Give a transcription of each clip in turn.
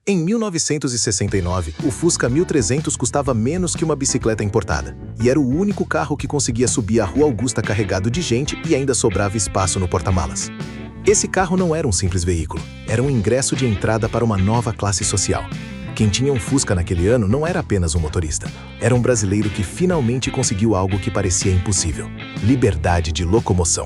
Em 1969, o Fusca 1300 custava menos que uma bicicleta importada, e era o único carro que conseguia subir a Rua Augusta carregado de gente e ainda sobrava espaço no porta-malas. Esse carro não era um simples veículo, era um ingresso de entrada para uma nova classe social. Quem tinha um Fusca naquele ano não era apenas um motorista, era um brasileiro que finalmente conseguiu algo que parecia impossível: liberdade de locomoção.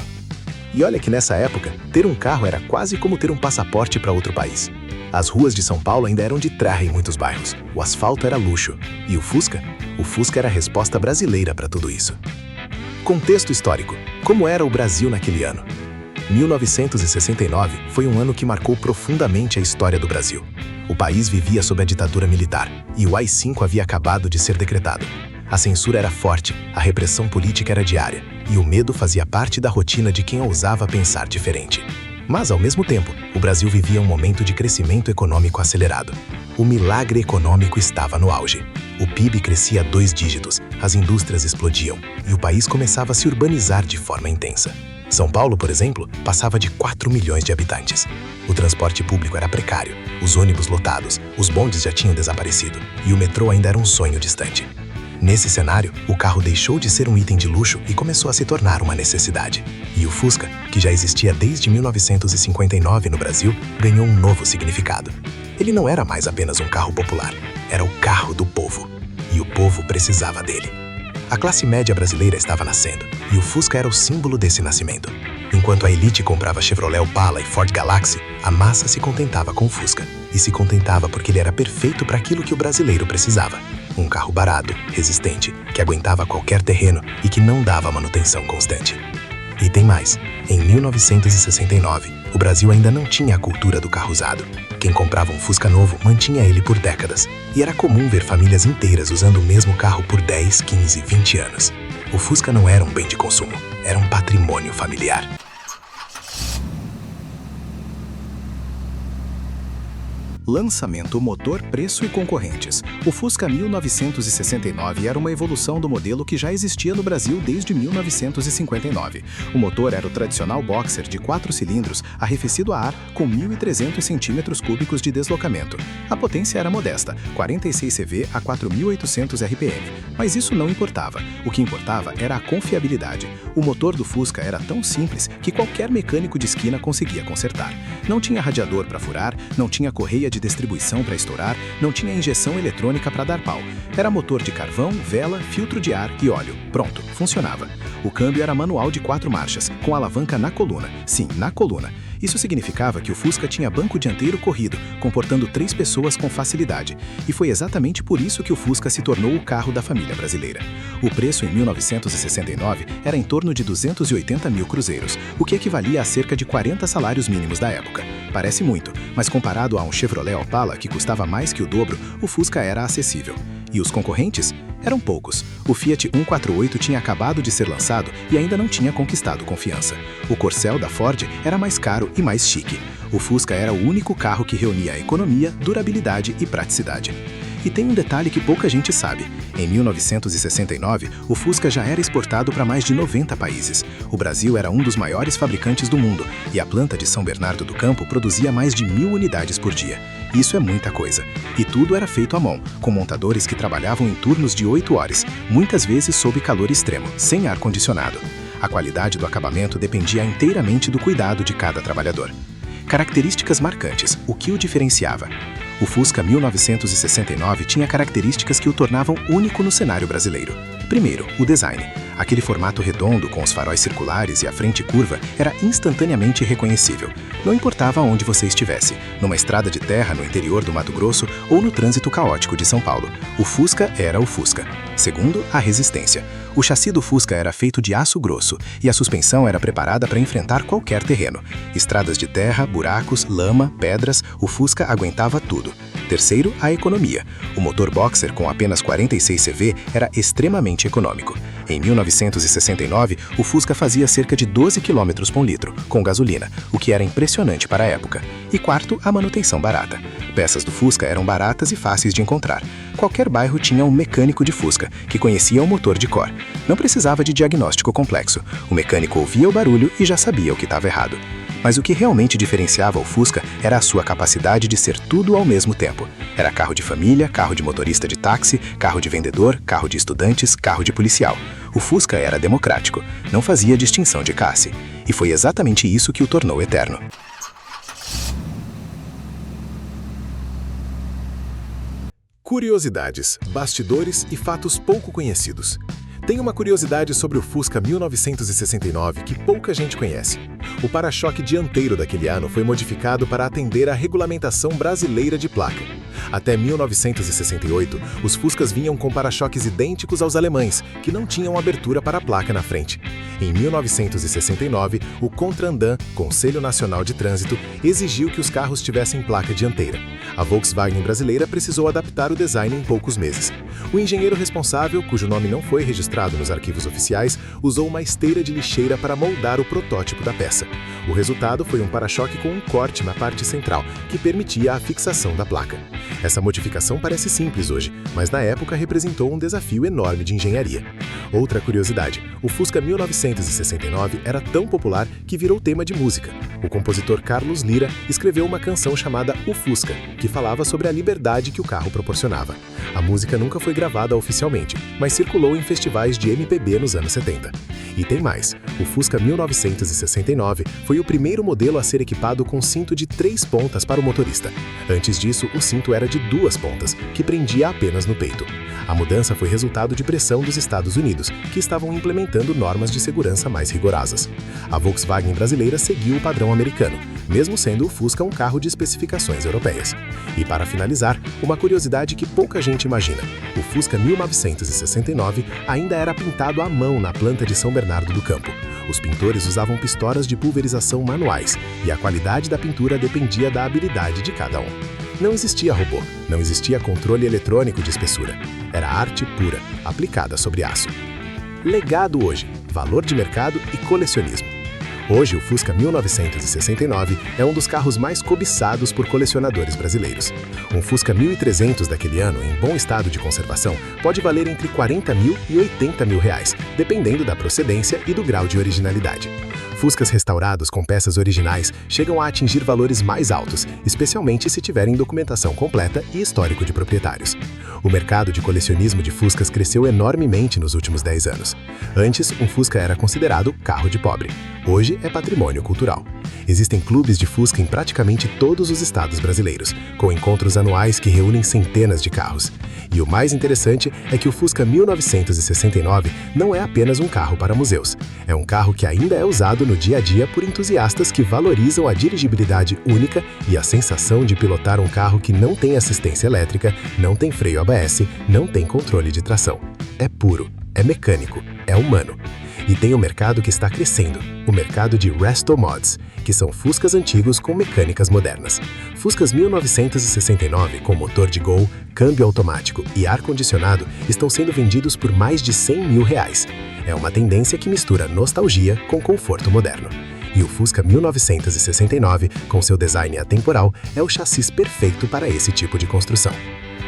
E olha que nessa época, ter um carro era quase como ter um passaporte para outro país. As ruas de São Paulo ainda eram de terra em muitos bairros, o asfalto era luxo. E o Fusca? O Fusca era a resposta brasileira para tudo isso. Contexto histórico. Como era o Brasil naquele ano? 1969 foi um ano que marcou profundamente a história do Brasil. O país vivia sob a ditadura militar, e o AI-5 havia acabado de ser decretado. A censura era forte, a repressão política era diária, e o medo fazia parte da rotina de quem ousava pensar diferente. Mas, ao mesmo tempo, o Brasil vivia um momento de crescimento econômico acelerado. O milagre econômico estava no auge. O PIB crescia a 2 dígitos, as indústrias explodiam, e o país começava a se urbanizar de forma intensa. São Paulo, por exemplo, passava de 4 milhões de habitantes. O transporte público era precário, os ônibus lotados, os bondes já tinham desaparecido, e o metrô ainda era um sonho distante. Nesse cenário, o carro deixou de ser um item de luxo e começou a se tornar uma necessidade. E o Fusca, que já existia desde 1959 no Brasil, ganhou um novo significado. Ele não era mais apenas um carro popular, era o carro do povo. E o povo precisava dele. A classe média brasileira estava nascendo, e o Fusca era o símbolo desse nascimento. Enquanto a elite comprava Chevrolet Opala e Ford Galaxy, a massa se contentava com o Fusca. E se contentava porque ele era perfeito para aquilo que o brasileiro precisava. Um carro barato, resistente, que aguentava qualquer terreno e que não dava manutenção constante. E tem mais. Em 1969, o Brasil ainda não tinha a cultura do carro usado. Quem comprava um Fusca novo mantinha ele por décadas. E era comum ver famílias inteiras usando o mesmo carro por 10, 15, 20 anos. O Fusca não era um bem de consumo, era um patrimônio familiar. Lançamento, motor, preço e concorrentes. O Fusca 1969 era uma evolução do modelo que já existia no Brasil desde 1959. O motor era o tradicional boxer de 4 cilindros, arrefecido a ar com 1.300 cm3 de deslocamento. A potência era modesta, 46 CV a 4.800 RPM. Mas isso não importava. O que importava era a confiabilidade. O motor do Fusca era tão simples que qualquer mecânico de esquina conseguia consertar. Não tinha radiador para furar, não tinha correia de distribuição para estourar, não tinha injeção eletrônica para dar pau. Era motor de carvão, vela, filtro de ar e óleo. Pronto, funcionava. O câmbio era manual de 4 marchas, com alavanca na coluna. Sim, na coluna. Isso significava que o Fusca tinha banco dianteiro corrido, comportando 3 pessoas com facilidade. E foi exatamente por isso que o Fusca se tornou o carro da família brasileira. O preço em 1969 era em torno de 280 mil cruzeiros, o que equivalia a cerca de 40 salários mínimos da época. Parece muito, mas comparado a um Chevrolet Opala que custava mais que o dobro, o Fusca era acessível. E os concorrentes? Eram poucos. O Fiat 148 tinha acabado de ser lançado e ainda não tinha conquistado confiança. O Corcel da Ford era mais caro e mais chique. O Fusca era o único carro que reunia economia, durabilidade e praticidade. E tem um detalhe que pouca gente sabe. Em 1969, o Fusca já era exportado para mais de 90 países. O Brasil era um dos maiores fabricantes do mundo e a planta de São Bernardo do Campo produzia mais de 1.000 unidades por dia. Isso é muita coisa. E tudo era feito à mão, com montadores que trabalhavam em turnos de 8 horas, muitas vezes sob calor extremo, sem ar-condicionado. A qualidade do acabamento dependia inteiramente do cuidado de cada trabalhador. Características marcantes, o que o diferenciava. O Fusca 1969 tinha características que o tornavam único no cenário brasileiro. Primeiro, o design. Aquele formato redondo com os faróis circulares e a frente curva era instantaneamente reconhecível. Não importava onde você estivesse, numa estrada de terra no interior do Mato Grosso ou no trânsito caótico de São Paulo. O Fusca era o Fusca. Segundo, a resistência. O chassi do Fusca era feito de aço grosso e a suspensão era preparada para enfrentar qualquer terreno. Estradas de terra, buracos, lama, pedras, o Fusca aguentava tudo. Terceiro, a economia. O motor boxer com apenas 46 CV era extremamente econômico. Em 1969, o Fusca fazia cerca de 12 km por litro, com gasolina, o que era impressionante para a época. E quarto, a manutenção barata. Peças do Fusca eram baratas e fáceis de encontrar. Qualquer bairro tinha um mecânico de Fusca, que conhecia o motor de cor. Não precisava de diagnóstico complexo. O mecânico ouvia o barulho e já sabia o que estava errado. Mas o que realmente diferenciava o Fusca era a sua capacidade de ser tudo ao mesmo tempo. Era carro de família, carro de motorista de táxi, carro de vendedor, carro de estudantes, carro de policial. O Fusca era democrático, não fazia distinção de classe. E foi exatamente isso que o tornou eterno. Curiosidades, bastidores e fatos pouco conhecidos. Tem uma curiosidade sobre o Fusca 1969 que pouca gente conhece. O para-choque dianteiro daquele ano foi modificado para atender à regulamentação brasileira de placa. Até 1968, os Fuscas vinham com para-choques idênticos aos alemães, que não tinham abertura para a placa na frente. Em 1969, o CONTRANDAM, Conselho Nacional de Trânsito, exigiu que os carros tivessem placa dianteira. A Volkswagen brasileira precisou adaptar o design em poucos meses. O engenheiro responsável, cujo nome não foi registrado nos arquivos oficiais, usou uma esteira de lixeira para moldar o protótipo da peça. O resultado foi um para-choque com um corte na parte central, que permitia a fixação da placa. Essa modificação parece simples hoje, mas na época representou um desafio enorme de engenharia. Outra curiosidade, o Fusca 1969 era tão popular que virou tema de música. O compositor Carlos Lyra escreveu uma canção chamada O Fusca, que falava sobre a liberdade que o carro proporcionava. A música nunca foi gravada oficialmente, mas circulou em festivais de MPB nos anos 70. E tem mais, o Fusca 1969 foi o primeiro modelo a ser equipado com cinto de 3 pontas para o motorista. Antes disso, o cinto era de 2 pontas, que prendia apenas no peito. A mudança foi resultado de pressão dos Estados Unidos, que estavam implementando normas de segurança mais rigorosas. A Volkswagen brasileira seguiu o padrão americano, mesmo sendo o Fusca um carro de especificações europeias. E para finalizar, uma curiosidade que pouca gente imagina. O Fusca 1969 ainda era pintado à mão na planta de São Bernardo do Campo. Os pintores usavam pistolas de pulverização manuais, e a qualidade da pintura dependia da habilidade de cada um. Não existia robô, não existia controle eletrônico de espessura. Era arte pura, aplicada sobre aço. Legado hoje, valor de mercado e colecionismo. Hoje, o Fusca 1969 é um dos carros mais cobiçados por colecionadores brasileiros. Um Fusca 1300 daquele ano, em bom estado de conservação, pode valer entre R$40 mil e R$80 mil, dependendo da procedência e do grau de originalidade. Fuscas restaurados com peças originais chegam a atingir valores mais altos, especialmente se tiverem documentação completa e histórico de proprietários. O mercado de colecionismo de Fuscas cresceu enormemente nos últimos 10 anos. Antes, um Fusca era considerado carro de pobre. Hoje é patrimônio cultural. Existem clubes de Fusca em praticamente todos os estados brasileiros, com encontros anuais que reúnem centenas de carros. E o mais interessante é que o Fusca 1969 não é apenas um carro para museus. É um carro que ainda é usado no dia a dia por entusiastas que valorizam a dirigibilidade única e a sensação de pilotar um carro que não tem assistência elétrica, não tem freio ABS, não tem controle de tração. É puro, é mecânico, é humano. E tem um mercado que está crescendo, o mercado de Resto Mods, que são Fuscas antigos com mecânicas modernas. Fuscas 1969 com motor de Gol, câmbio automático e ar-condicionado estão sendo vendidos por mais de R$100 mil. É uma tendência que mistura nostalgia com conforto moderno. E o Fusca 1969, com seu design atemporal, é o chassi perfeito para esse tipo de construção.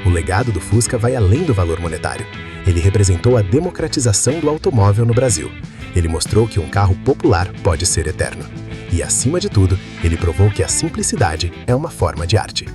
O legado do Fusca vai além do valor monetário. Ele representou a democratização do automóvel no Brasil. Ele mostrou que um carro popular pode ser eterno. E, acima de tudo, ele provou que a simplicidade é uma forma de arte.